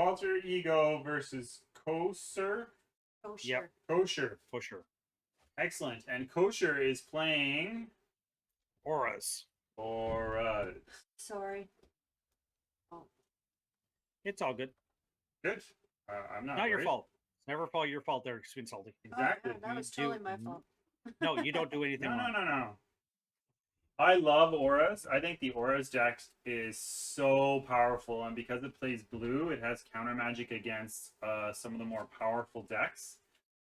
Alter Ego versus Kosher. Kosher. Yep. Kosher. Kosher. Excellent. And Kosher is playing Auras. Auras. Sorry. It's all good. Good. I'm not Not your worried. fault. It's never your fault there, Sweet Salty. Exactly. Oh, yeah, that was You totally do- my fault. No, you don't do anything wrong. No. I love Auras. I think the Auras deck is so powerful, and because it plays blue, it has counter magic against some of the more powerful decks.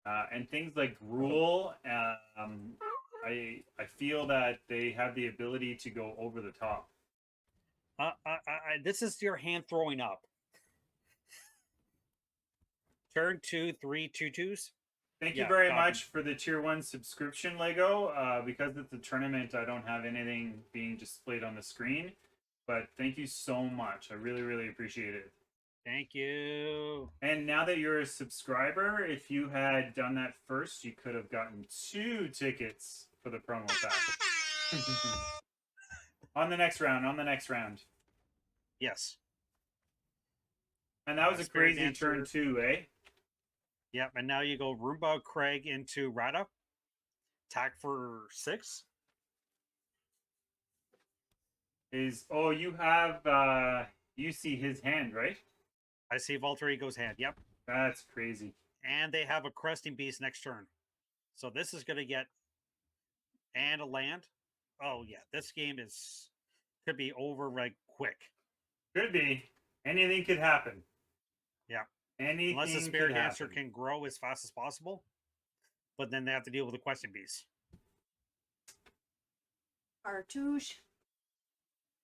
And things like Gruul, I feel that they have the ability to go over the top. This is your hand throwing up. Turn 2, 3, 2/2s. Thank you very much for the Tier 1 subscription, Lego. Because it's a tournament, I don't have anything being displayed on the screen. But thank you so much. I really, really appreciate it. Thank you. And now that you're a subscriber, if you had done that first, you could have gotten 2 tickets for the promo pack. On the next round. Yes. And that was a Spirit crazy Dancer. turn too, eh? Yep, and now you go Roomba Craig into Rada. Attack for 6. You have you see his hand, right? I see Volter Ego's hand. Yep. That's crazy. And they have a Cresting Beast next turn. So this is going to get... And a land. Oh, yeah. This game could be over like quick. Could be. Anything could happen. Yeah. Anything Unless the Spirit could Dancer happen. can grow as fast as possible. But then they have to deal with the Questing Beast. Cartouche.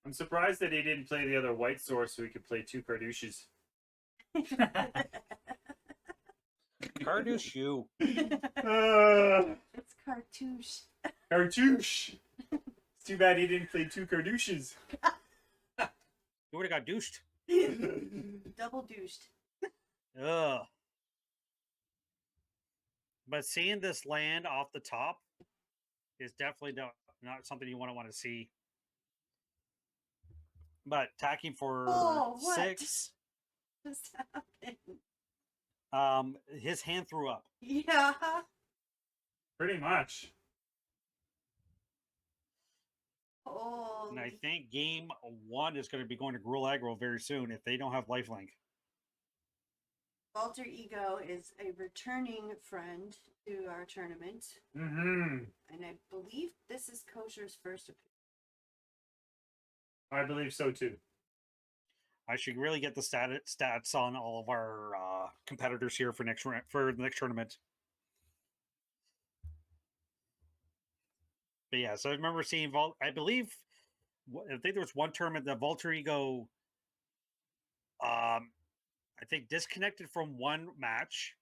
I'm surprised that he didn't play the other white source so he could play 2 Cartouches. Cardouche you. It's cartouche. Cartouche. It's too bad he didn't play 2 Cartouches. You would have got douched. Double douched. Ugh. But seeing this land off the top is definitely not something you want to see. But attacking for 6. Just happened? His hand threw up. Yeah. Pretty much. Oh. And I think game 1 is going to be going to Gruul Aggro very soon if they don't have lifelink. Alter Ego is a returning friend to our tournament. Mm-hmm. And I believe this is Kosher's first appearance. I believe so too. I should really get the stats on all of our competitors here for the next tournament. But yeah, so I remember seeing I think there was one tournament that Volter Ego I think disconnected from one match,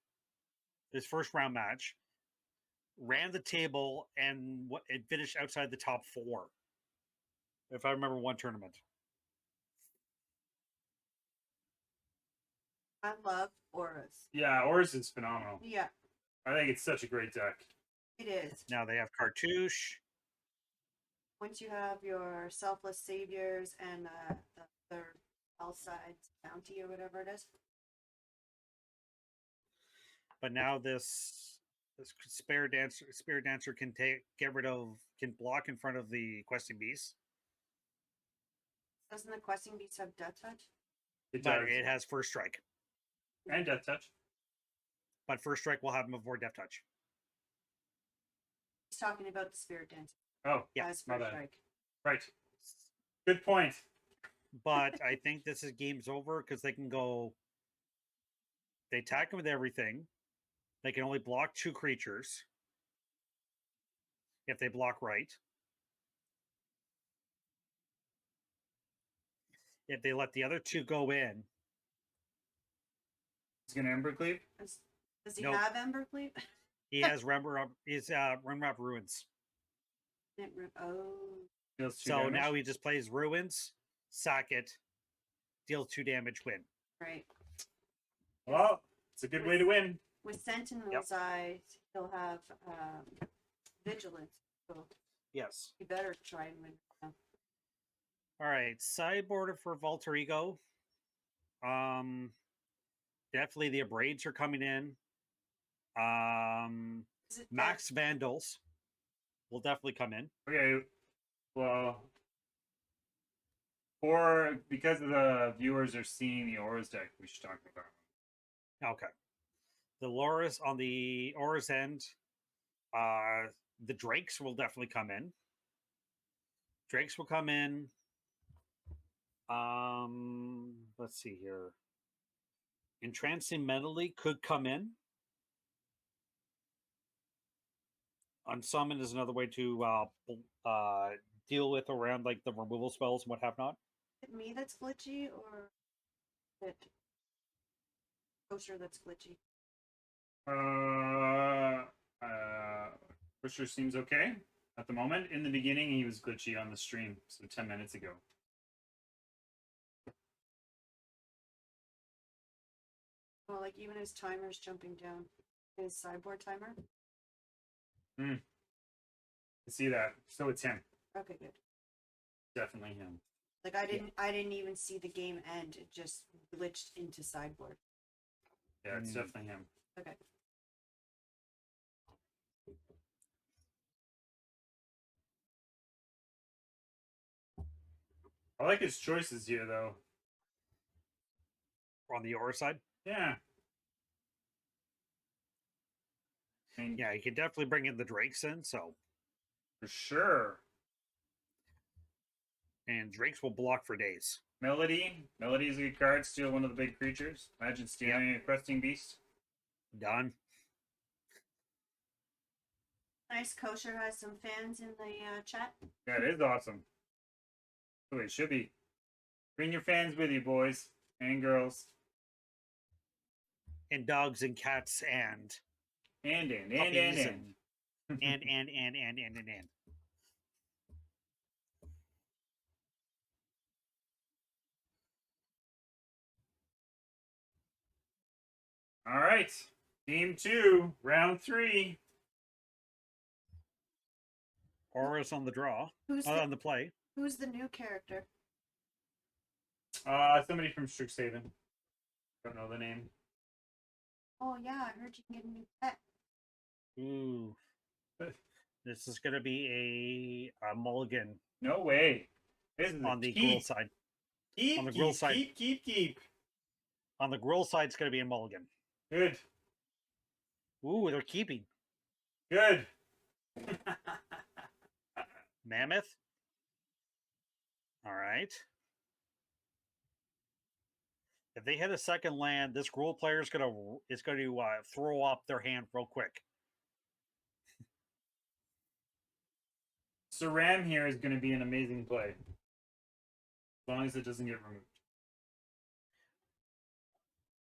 his first round match, ran the table, and it finished outside the top 4. If I remember one tournament. I love Auras. Yeah, Auras is phenomenal. Yeah. I think it's such a great deck. It is. Now they have Cartouche. Once you have your Selfless Saviors and the third L-side bounty or whatever it is. But now this Spirit Dancer can can block in front of the Questing Beast. Doesn't the Questing Beast have Death Touch? It But does. it has First Strike. And Death Touch. But First Strike will have him before Death Touch. He's talking about the Spirit Dancer. Oh, yeah, as my First bad. Strike. Right. Good point. But I think this is game's over because they can go. They attack him with everything. They can only block 2 creatures if they block right. If they let the other 2 go in, He's going to Embercleave? Does he Nope. have Embercleave? he has Rimwrap Ruins. Oh. Deals 2 So damage. now he just plays Ruins, sack it, deals 2 damage, win. Right. Well, it's a good way to win. With Sentinel's Eye, he'll have Vigilance. So Yes. you better try and win. All right, sideboard for Volter Ego. Definitely the Abrades are coming in. Is it Max Vandals will definitely come in. Okay, well, or because of the viewers are seeing the Auras deck, we should talk about it. Okay. The Loras on the Auras end, the Drakes will definitely come in. Drakes will come in. Let's see here. Entrancing Medley could come in. Unsummon is another way to deal with around like the removal spells and what have not. Is it me that's glitchy, or is it Kosher that's glitchy? Pusher seems okay at the moment. In the beginning, he was glitchy on the stream, so 10 minutes ago. Well, like even his timer's jumping down. His sideboard timer. I see that. So it's him. Okay, good. Definitely him. Like I didn't even see the game end. It just glitched into sideboard. Yeah, it's definitely him. Okay. I like his choices here, though. On the Aura side. Yeah. I mean, Yeah, you can definitely bring in the Drakes in, so. for sure. And Drakes will block for days. Melody. Melody is a good card. Steal one of the big creatures. Imagine stealing a questing beast. Done. Nice. Kosher has some fans in the chat. That is awesome. Oh, it should be. Bring your fans with you, boys and girls. And dogs and cats and And. and. All right. Game 2, round 3. Aura's on the draw. On the play. Who's the new character? Somebody from Strixhaven. Don't know the name. Oh yeah, I heard you can get a new pet. Ooh. This is going to be a mulligan. No way. This is on the Gruul side. Keep, on the Gruul side. Keep. On the Gruul side, it's going to be a mulligan. Good. Ooh, they're keeping. Good. Mammoth. All right. If they hit a second land, this Gruul player is going to throw up their hand real quick. Saram here is going to be an amazing play. As long as it doesn't get removed.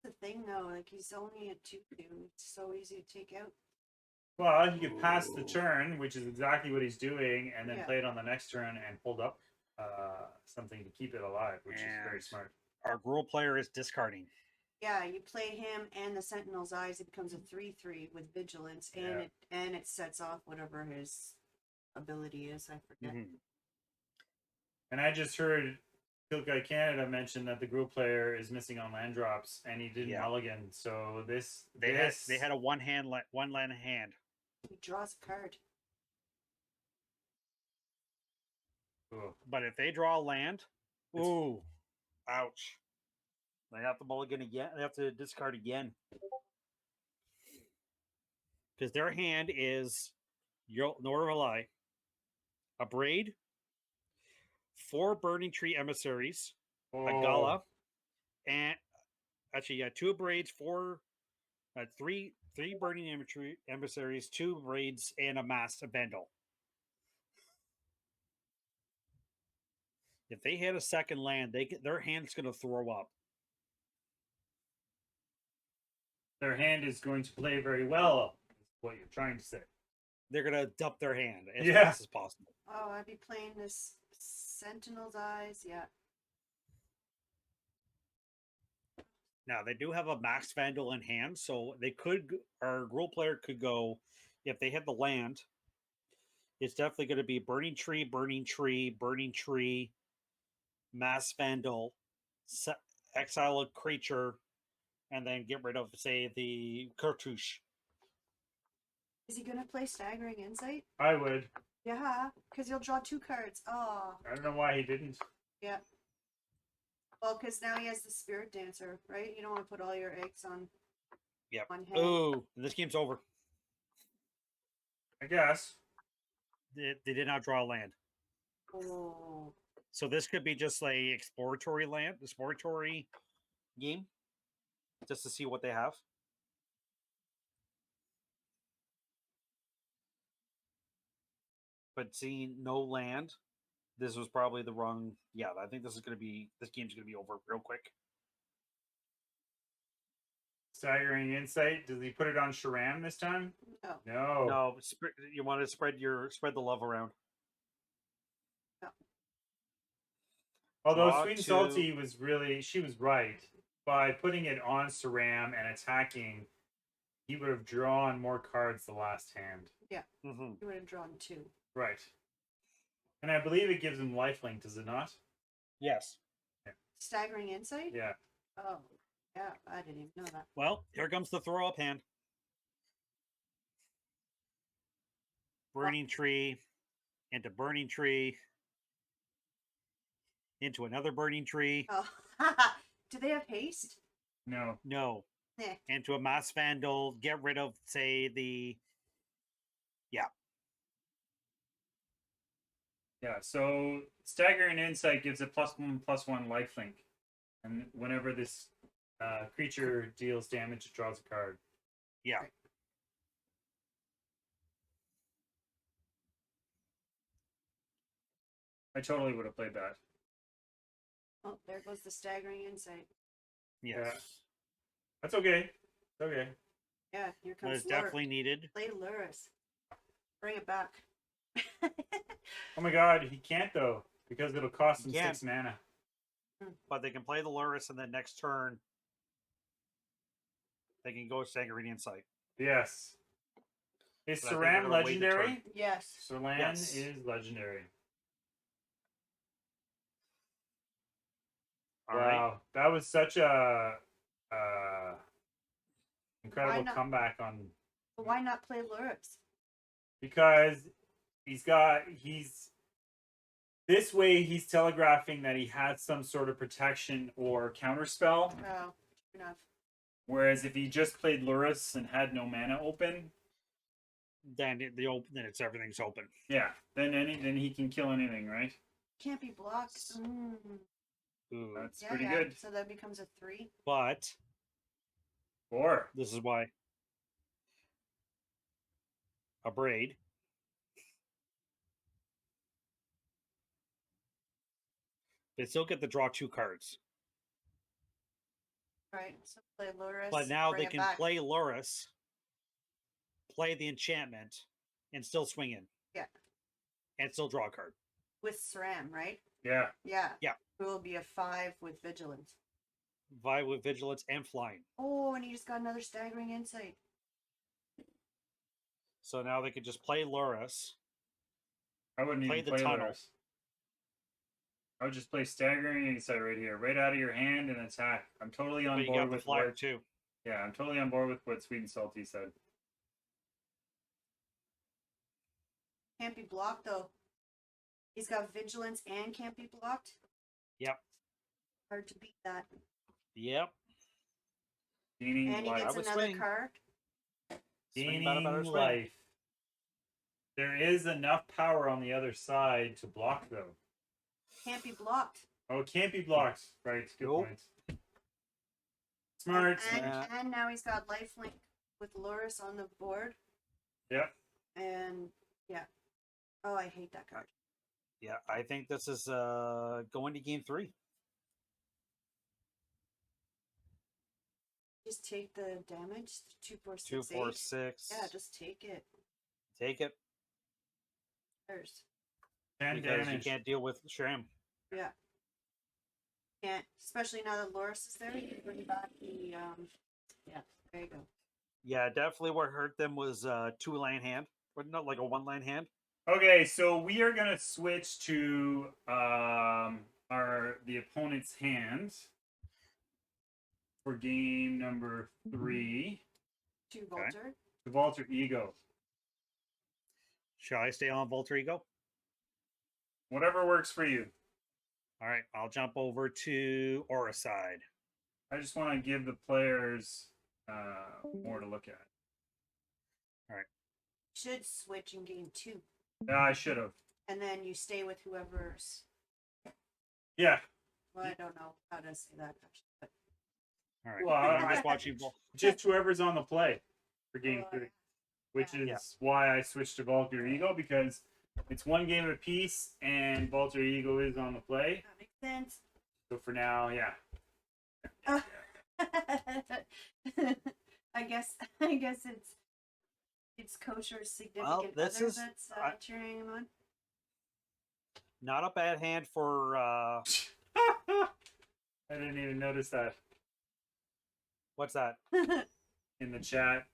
The thing though, like he's only a 2/2. It's so easy to take out. Well, he could pass the turn, which is exactly what he's doing, and then Yeah. play it on the next turn and hold up something to keep it alive, which is very smart. Our Gruul player is discarding. Yeah, you play him and the Sentinel's Eyes. It becomes a 3/3 with vigilance, and it sets off whatever his ability is. I forget. Mm-hmm. And I just heard Kill Guy Canada mention that the Gruul player is missing on land drops, and he didn't mulligan. So they had a one land hand. He draws a card. Ooh. But if they draw a land, ooh, ouch. They have to mulligan again. They have to discard again. Because their hand is Norvalai, a Braid, 4 Burning Tree Emissaries, a Gala, and actually, 2 Braids, 3 Burning Emissaries, 2 Braids, and a Masked Vandal. If they hit a second land, their hand's going to throw up. Their hand is going to play very well, is what you're trying to say. They're going to dump their hand as fast as possible. Oh, I'd be playing this Sentinel's Eyes, yeah. Now, they do have a Masked Vandal in hand, so our Gruul player could go, if they hit the land, it's definitely going to be Burning Tree, Masked Vandal, exile a creature, and then get rid of, say, the cartouche. Is he gonna play Staggering Insight? I would. Yeah, because he'll draw 2 cards. Oh, I don't know why he didn't. yeah. Well, because now he has the Spirit Dancer, right? You don't want to put all your eggs on Yep. one hand. Oh, this game's over. I guess. They did not draw a land. Oh, So this could be just like exploratory game, just to see what they have. But seeing no land, this was probably the wrong. Yeah, I think this game's gonna be over real quick. Staggering Insight. Does he put it on Sharam this time? no. No. No, you want to spread the love around. Although Draw Sweet and 2. Salty was she was right. By putting it on Saram and attacking, he would have drawn more cards the last hand. Mm-hmm. He would have drawn 2. Right. And I believe it gives him lifelink, does it not? Yes. Staggering Insight? Yeah. Oh, yeah. I didn't even know that. Well, here comes the throw up hand. Burning Tree into Burning Tree into another Burning Tree. Oh, do they have haste? No. No. Nah. Into a Mass Vandal. Get rid of, say, the. Yeah. Yeah, so Staggering Insight gives a +1/+1 lifelink. And whenever this creature deals damage, it draws a card. Yeah. I totally would have played that. Oh, there goes the Staggering Insight. Yes. Yeah. That's okay. It's okay. Yeah, here That comes is definitely needed. Play Luris. Bring it back. Oh my god, he can't though, because it'll cost him He can't. 6 mana. But they can play the Luris, and then next turn they can go Staggering Insight. Yes. Is But I think they're Saram gonna wait the turn. legendary? Yes. Saran Yes. is legendary. All right. Wow, that was such a incredible Why not? comeback on But why not play Luris? because he's this way he's telegraphing that he has some sort of protection or counterspell. Oh, true enough. Whereas if he just played Luris and had no mana open, Then it's everything's open. yeah, then he can kill anything, right? Can't be blocked. Mm. Ooh. That's Yeah, pretty yeah. good. So that becomes a 3. But 4. this is why a braid. They still get to draw 2 cards. Right. So play Luris. But now bring they it can back. play Luris, play the enchantment, and still swing in. Yeah. And still draw a card. With Saram, right? Yeah. Yeah. Yeah. Who will be a 5 with Vigilance. Vi with Vigilance and Flying. Oh, and he just got another Staggering Insight. So now they could just play Luris. I wouldn't Play even the play tunnel. Luris. I would just play Staggering Insight right here, right out of your hand and attack. I'm totally on But you board got the with flyer what, too. yeah, I'm totally on board with what Sweet and Salty said. Can't be blocked, though. He's got Vigilance and can't be blocked. Yep. Hard to beat that. Yep. Gaining And he life. gets would another swing. card. Swing about a better Gaining swing. life. There is enough power on the other side to block though. Can't be blocked. Oh, it can't be blocked. Right, good Nope. point. Smart. And, Yeah. and now he's got lifelink with Luris on the board. Yep. And yeah. Oh, I hate that card. Yeah, I think this is going to game 3. Just take the damage. 2, 4, 6, 2, 4, 8. 6. Yeah, just take it. Take it. There's 10 Because damage. you can't deal with Shram. yeah. Can't, especially now that Loris is there. You can bring back the yeah. There you go. Yeah, definitely what hurt them was 2-line hand. But not like a 1-line hand. Okay, so we are gonna switch to the opponent's hand. for game number 3. 2 Volter. The Walter Ego. Shall I stay on Volter Ego? Whatever works for you. All right, I'll jump over to Aura side. I just want to give the players more to look at. Should switch in game 2. Yeah, I should have. And then you stay with whoever's. Yeah. Well, I don't know how to say that actually. But All right, Well, I'm just watching. Just whoever's on the play for game Oh, 3. Which is Yeah. why I switched to Walter Ego, because it's one game apiece and Walter Ego is on the play. that makes sense. So for now, yeah. I guess it's Kosher's significant Well, this other is- that's cheering him on. Not a bad hand for. I didn't even notice that What's that? in the chat.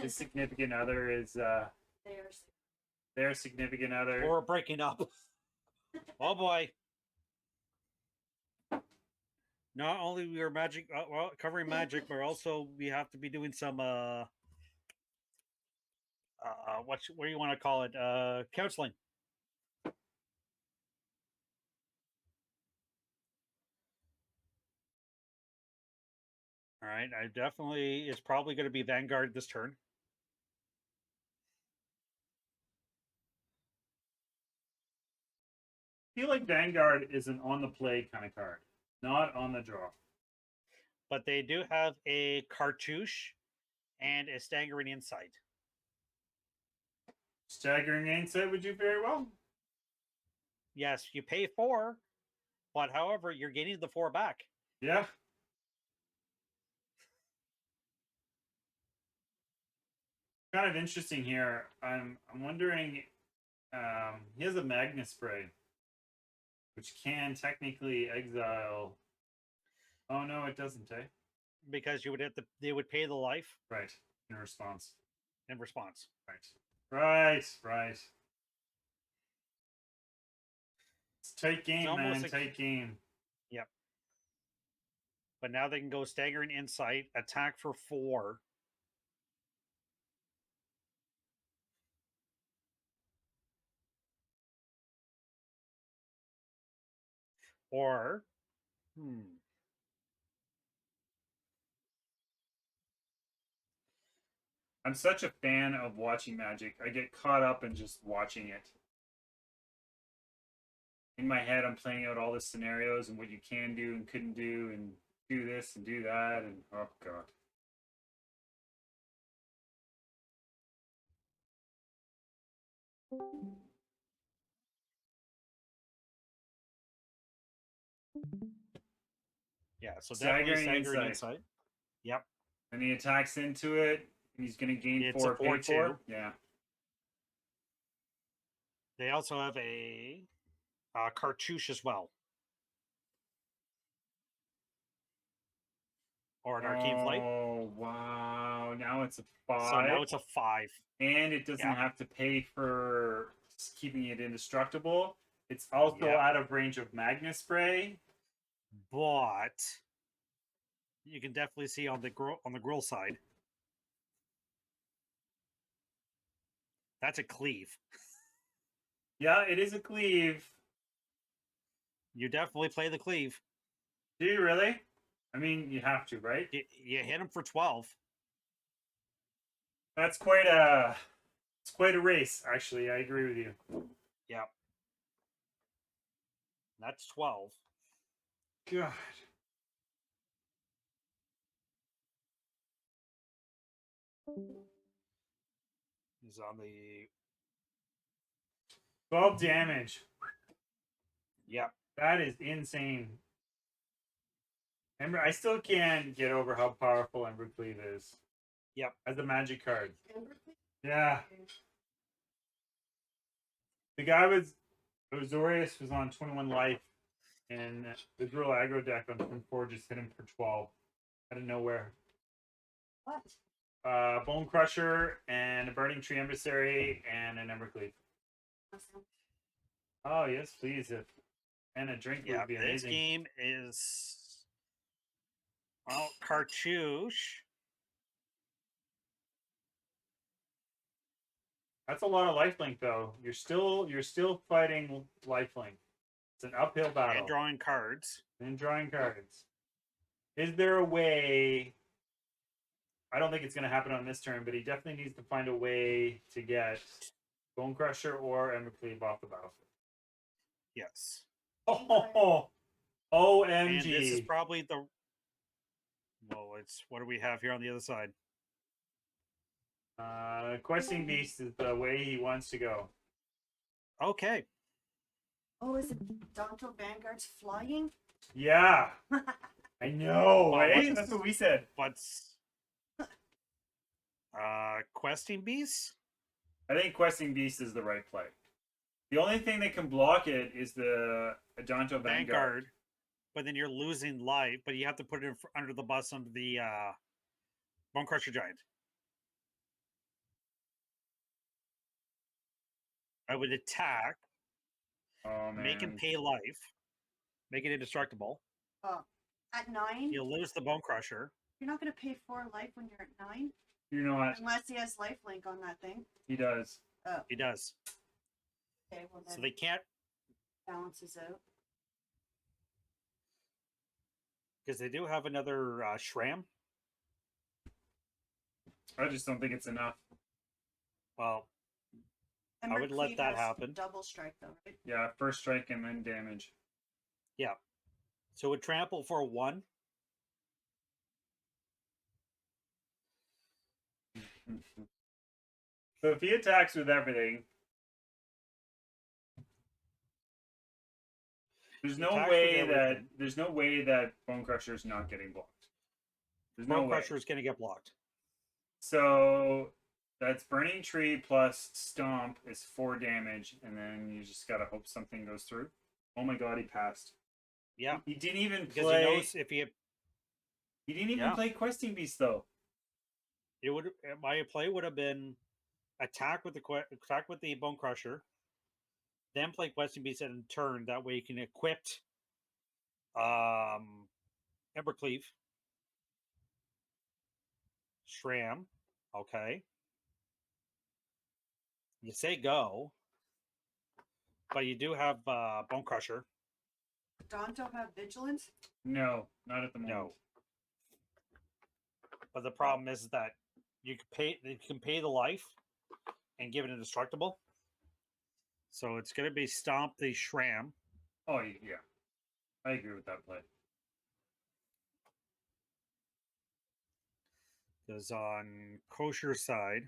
His significant other is their significant other. Or breaking up. Oh boy. Not only we are magic, well, covering magic, but also we have to be doing some what do you want to call it? Counseling. All right, I definitely it's probably going to be Vanguard this turn. I feel like Vanguard is an on the play kind of card, not on the draw. But they do have a cartouche and a staggering insight. Staggering Insight would do very well. Yes, you pay 4, but however, you're getting the 4 back. Yeah. Kind of interesting here. I'm wondering. He has a Magna Spray, which can technically exile. Oh no, it doesn't. Eh? Because you would have to, they would pay the life Right. In response. in response. Right. Right. It's tight game, almost man. like- Tight game. Yep. But now they can go staggering insight, attack for 4. Or, I'm such a fan of watching Magic. I get caught up in just watching it. In my head, I'm playing out all the scenarios and what you can do and couldn't do, and do this and do that, and oh god. yeah, so Staggering definitely staggering Insight. insight. Yep. And he attacks into it, and he's going to gain It's 4, a pay 4/2. 4. Yeah. They also have a cartouche as well. Or an arcane flight. Oh wow! Now it's a 5. So now it's a 5. And it doesn't Yeah. have to pay for keeping it indestructible. It's also Yeah. out of range of Magna Spray. But you can definitely see on the grill side. That's a cleave. Yeah, it is a cleave. You definitely play the cleave. Do you really? I mean, you have to, right? You hit him for 12. It's quite a race, actually. I agree with you. Yep. That's 12. God. He's on the 12 damage. Yep. That is insane. Ember, I still can't get over how powerful Embercleave is. Yep. As a magic card. Embercleave? Yeah. The guy was Azorius was on 21 life, and the Drill aggro deck on turn 4 just hit him for 12 out of nowhere. What? Bone Crusher and a Burning Tree Emissary and an Embercleave. Awesome. Oh yes, please. And a drink Yeah. would be This amazing. game is Well, Cartouche. That's a lot of lifelink, though. You're still fighting lifelink. It's an uphill battle. And drawing cards. And drawing cards. Is there a way? I don't think it's going to happen on this turn, but he definitely needs to find a way to get Bone Crusher or Embercleave off the battlefield. Yes. Oh, OMG. And this is probably the... Well, it's... What do we have here on the other side? Questing Beast is the way he wants to go. Okay. Oh, is it Donto Vanguard's flying? Yeah. I know, Well, right? That's what we said. What's... Questing Beast? I think Questing Beast is the right play. The only thing that can block it is the Adonto Vanguard. But then you're losing life, but you have to put it under the bus under the Bone Crusher Giant. I would attack, Oh, man. make him pay life, make it indestructible. Oh, at 9? You'll lose the Bone Crusher. You're not going to pay 4 life when you're at 9? You know what? Unless he has lifelink on that thing. He does. Oh, He does. okay, well then So they can't, balances out. because they do have another Shram. I just don't think it's enough. Well, And I would let Mercleave that has happen. Double strike though, right? Yeah, first strike and then damage. yeah. So would trample for 1. So if he attacks with everything, there's no Attacks with way that everything. there's no way that Bone Crusher is not getting blocked. There's no Bone way. Crusher is going to get blocked. So that's Burning Tree plus Stomp is 4 damage, and then you just gotta hope something goes through. Oh my god, he passed. Yeah. He didn't even Because play. he knows if he... He didn't even Yeah. play Questing Beast though. It would... My play would have been attack with the Bone Crusher, then play Questing Beast in turn. That way you can equip Embercleave, Shram. Okay. You say go, but you do have Bone Crusher. Donto have vigilance? No, not at the moment. No. But the problem is that you can pay the life and give it indestructible. So it's going to be Stomp the Shram. Oh yeah, I agree with that play. Because on Kosher's side,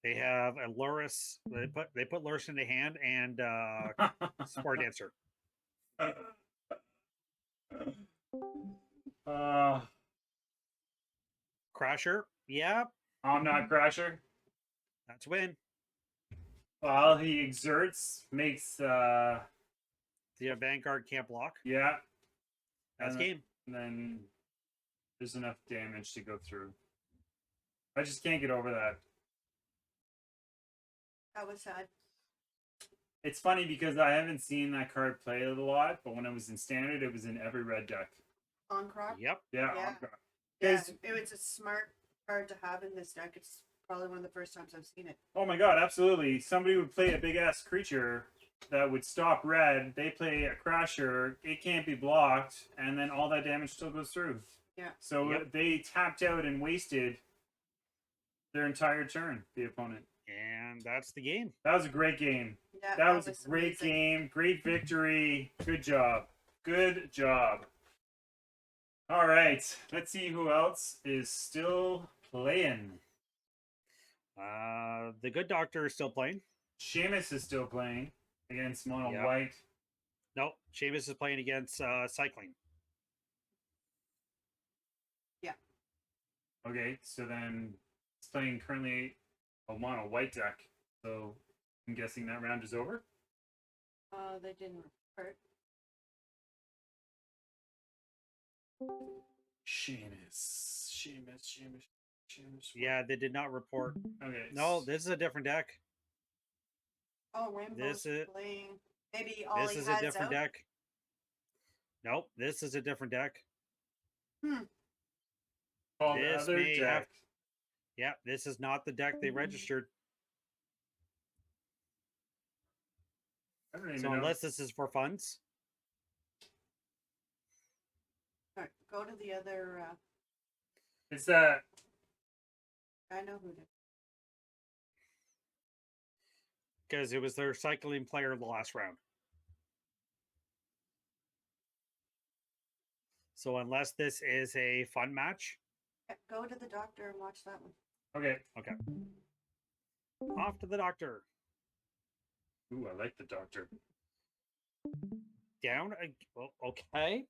they have a Luris. They put Luris in the hand and Spore Dancer. Crasher. Yeah, I'm not Crasher. that's win. Well, he exerts, makes The Vanguard can't block. yeah, That's and game. then there's enough damage to go through. I just can't get over that. That was sad. It's funny because I haven't seen that card played a lot, but when I was in standard, it was in every red deck. On Croc? Yep. Yeah, Yeah. okay. Yeah, 'Cause- it was a smart card to have in this deck. It's probably one of the first times I've seen it. Oh my god, absolutely. Somebody would play a big ass creature that would stop red. They play a Crasher, it can't be blocked, and then all that damage still goes through. Yeah. So Yep. they tapped out and wasted their entire turn, the opponent. And that's the game. That was a great game. Yeah, That was a great amazing. game. Great victory. Good job. Good job. All right. Let's see who else is still playing. The Good Doctor is still playing. Seamus is still playing against Mono Yeah. White. No, Seamus is playing against Cycling. Okay, so then he's playing currently a Mono White deck. So I'm guessing that round is over. They didn't report. Seamus. Yeah, they did not report. Okay. No, this is a different deck. Oh, Rainbow's This is- playing. Maybe all This he is has a different out. deck. Nope, this is a different deck. Called This other may have. deck. Yeah, this is not the deck they registered. I don't even So know. unless this is for funds, All right, go to the other. It's that. I know who to. because it was their cycling player in the last round. So unless this is a fun match, Go to the doctor and watch that one. Okay. okay. Off to the doctor. Ooh, I like the doctor. Down. Well, okay.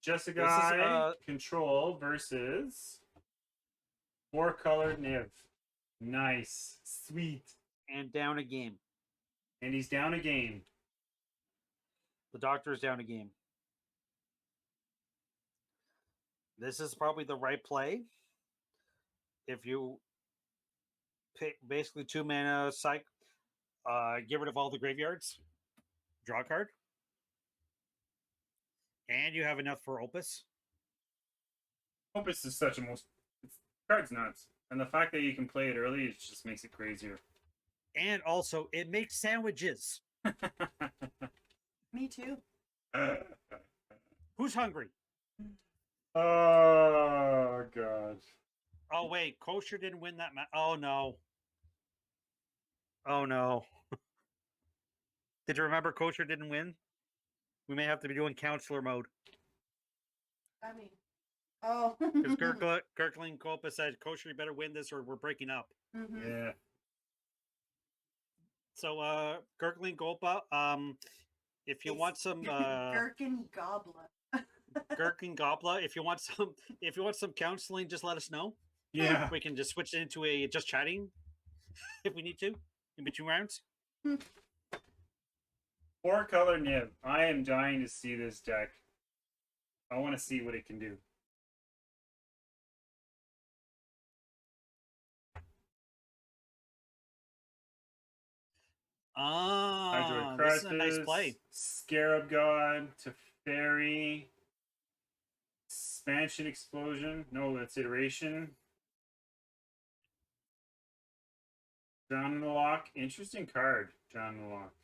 Jessica Control versus 4-colored Niv. Nice. Sweet. And down a game. And he's down a game. The doctor is down a game. This is probably the right play. If you pick basically 2 mana, get rid of all the graveyards, draw a card, and you have enough for Opus. Opus is such a card's nuts. And the fact that you can play it early, it just makes it crazier. And also, it makes sandwiches. Me too. Who's hungry? Oh, God. Oh, wait. Kosher didn't win that match. Oh, no. Oh, no. Did you remember Kosher didn't win? We may have to be doing counselor mode. I mean, oh. Because Kirkling Copa said, Kosher, you better win this or we're breaking up. Mm-hmm. Yeah. So, Kirkling Copa, if you want some Gherkin Gobbler. Gherkin Gobla, if you want some counseling, just let us know. Yeah. We can just switch it into a just chatting if we need to in between rounds. 4-color Niv. I am dying to see this deck. I want to see what it can do. Ah, this is a nice play. Scarab God, Teferi, Expansion Explosion. No, that's Iteration. Drown in the Lock. Interesting card, Drown in the Lock.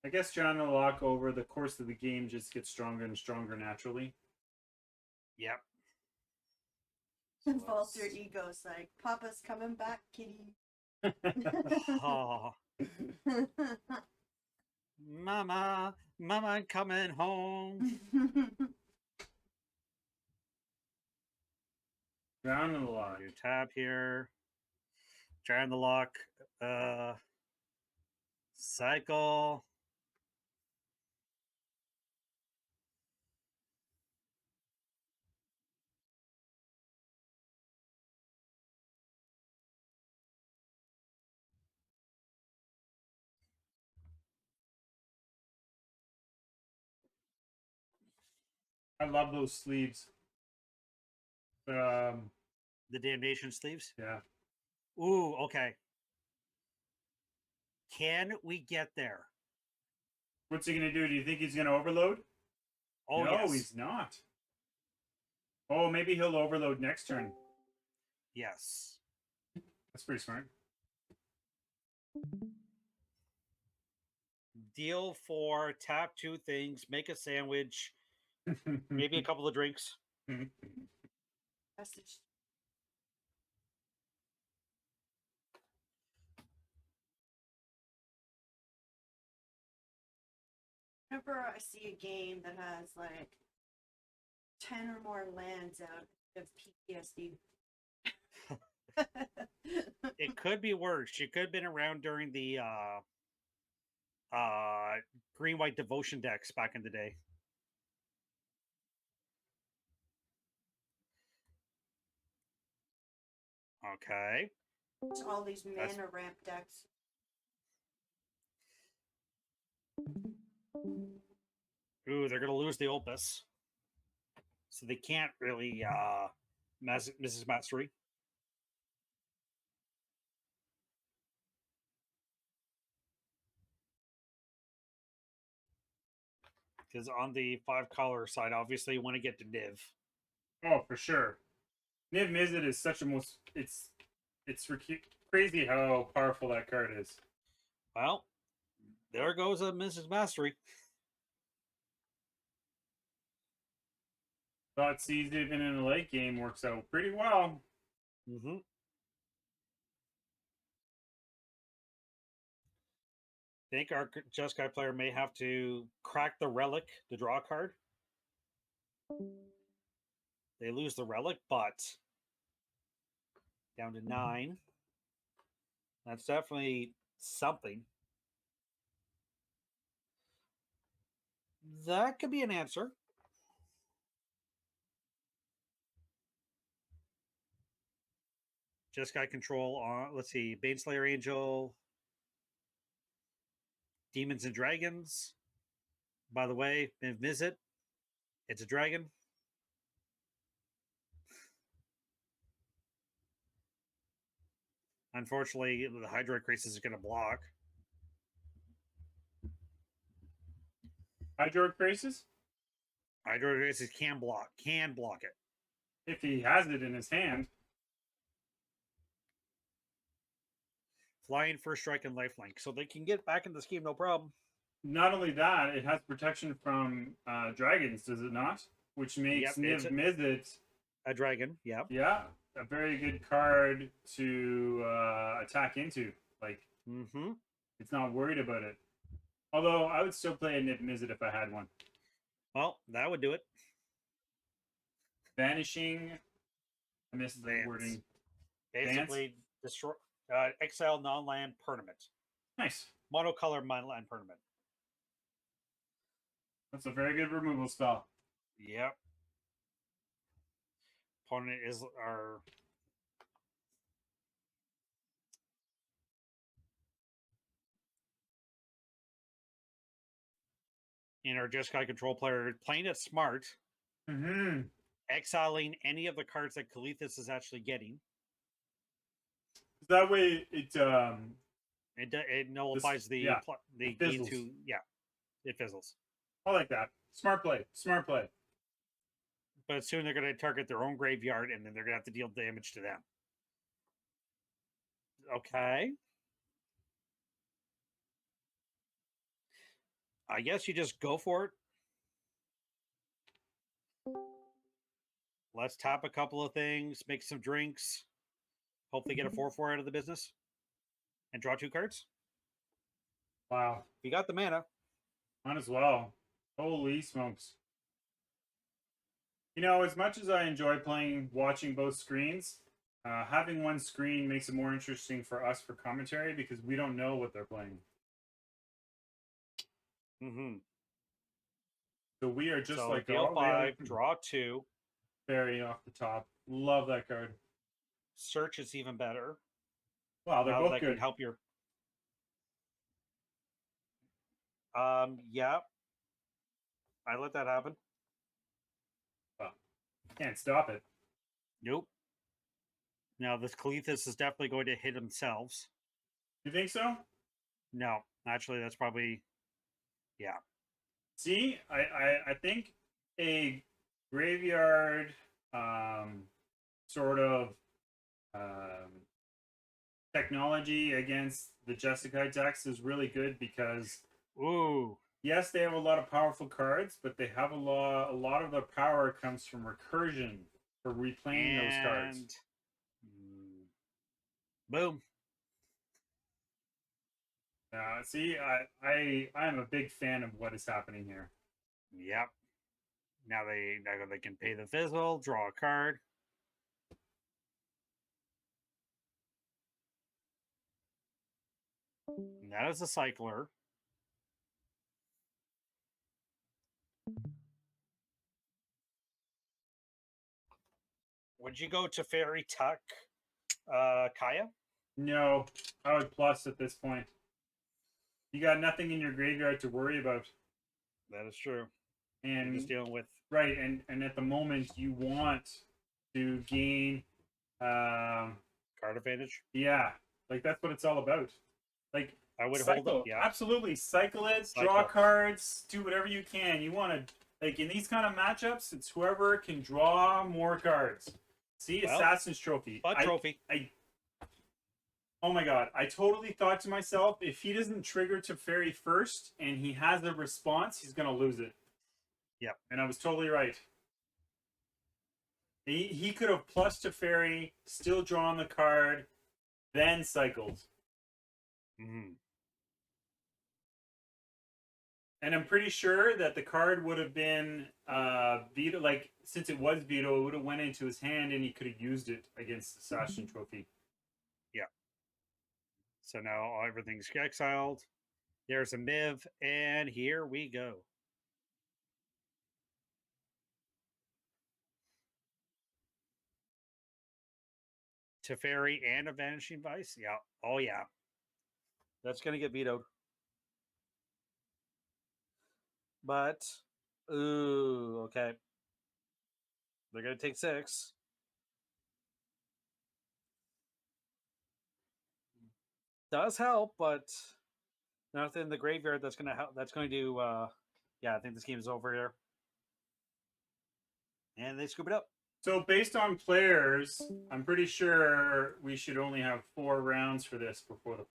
I guess Drown in the Lock over the course of the game just gets stronger and stronger naturally. Yep. Falter ego's like, Papa's coming back, kitty. Oh, Mama, I'm coming home. Drown in the Lock. You tap here. Drown the lock. Cycle. I love those sleeves. The damnation sleeves. Yeah. Ooh, okay. Can we get there? What's he gonna do? Do you think he's gonna overload? Oh, no, yes. he's not. Oh, maybe he'll overload next turn. Yes. That's pretty smart. Deal for tap 2 things, make a sandwich, maybe a couple of drinks. Message. Whenever I see a game that has like 10 or more lands out of PTSD. It could be worse. She could have been around during the green white devotion decks back in the day. Okay. It's all these mana ramp decks. Ooh, they're gonna lose the Opus. So they can't really Mrs. Matsuri. Because on the 5-color side, obviously, you want to get to Niv. Oh, for sure. Niv Mizzet is such a most. It's crazy how powerful that card is. Well, there goes a Mrs. Mastery. Thought sees even in a late game works out pretty well. Mm-hmm. Think our Jeskai player may have to crack the relic to draw a card. They lose the relic, but down to 9. That's definitely something. That could be an answer. Jeskai control on, let's see, Baneslayer Angel, Demons and Dragons. By the way, visit. It's a dragon. Unfortunately, the Hydroid Crisis is going to block. Hydroid Crisis? Hydroid Crisis can block it. If he has it in his hand. Flying, First Strike, and Lifelink. So they can get back in this game, no problem. Not only that, it has protection from dragons, does it not? Which makes Niv Mizzet a dragon, yeah. Yeah, a very good card to attack into. Like, it's not worried about it. Although, I would still play a Niv Mizzet if I had one. Well, that would do it. Vanishing. I missed the wording. Basically, destroy exile non-land permanent. Nice. Monocolor non-land permanent. That's a very good removal spell. Yep. Opponent is our in our Jeskai control player playing it smart. Exiling any of the cards that Kalithis is actually getting. That way, it nullifies the gain to it fizzles. I like that. Smart play. Smart play. But soon they're going to target their own graveyard, and then they're going to have to deal damage to them. Okay. I guess you just go for it. Let's tap a couple of things, make some drinks. Hopefully get a 4/4 out of the business. And draw 2 cards. Wow. We got the mana. Might as well. Holy smokes. You know, as much as I enjoy watching both screens, having one screen makes it more interesting for us for commentary because we don't know what they're playing. So we are just like deal 5, draw 2. Very off the top. Love that card. Search is even better. Wow, they're both that good. Can help your. Yeah. I let that happen. Well, can't stop it. Nope. Now this Kalithis is definitely going to hit themselves. You think so? No, actually, that's probably. Yeah. See, I think a graveyard sort of technology against the Jeskai decks is really good because yes, they have a lot of powerful cards, but they have a lot of their power comes from recursion for replaying those cards. Boom. See, I am a big fan of what is happening here. Yep. Now they can pay the fizzle, draw a card. And that is a cycler. Would you go to Fairy Tuck, Kaya? No, I would plus at this point. You got nothing in your graveyard to worry about. That is true. And you're just dealing with and at the moment you want to gain card advantage. Yeah, like that's what it's all about. Like I would hold Cycle. it. Yeah. Absolutely. Cycle it, draw Cycle. cards, do whatever you can. You want to, like, in these kind of matchups, it's whoever can draw more cards. See, Well, Assassin's Trophy. Trophy. Oh my god, I totally thought to myself, if he doesn't trigger Teferi first and he has a response, he's going to lose it. Yep. And I was totally right. He could have plus Teferi, still drawn the card, then cycled. Mm-hmm. And I'm pretty sure that the card would have been veto, like, since it was veto, it would have went into his hand and he could have used it against the Assassin Trophy. Yeah. So now everything's exiled. There's a Miv, and here we go. Teferi and a Vanishing Vice. Yeah. Oh, yeah. That's going to get vetoed. But, ooh, okay. They're going to take 6. Does help, but nothing in the graveyard that's going to help. That's going to, yeah, I think this game is over here. And they scoop it up. So based on players, I'm pretty sure we should only have 4 rounds for this before the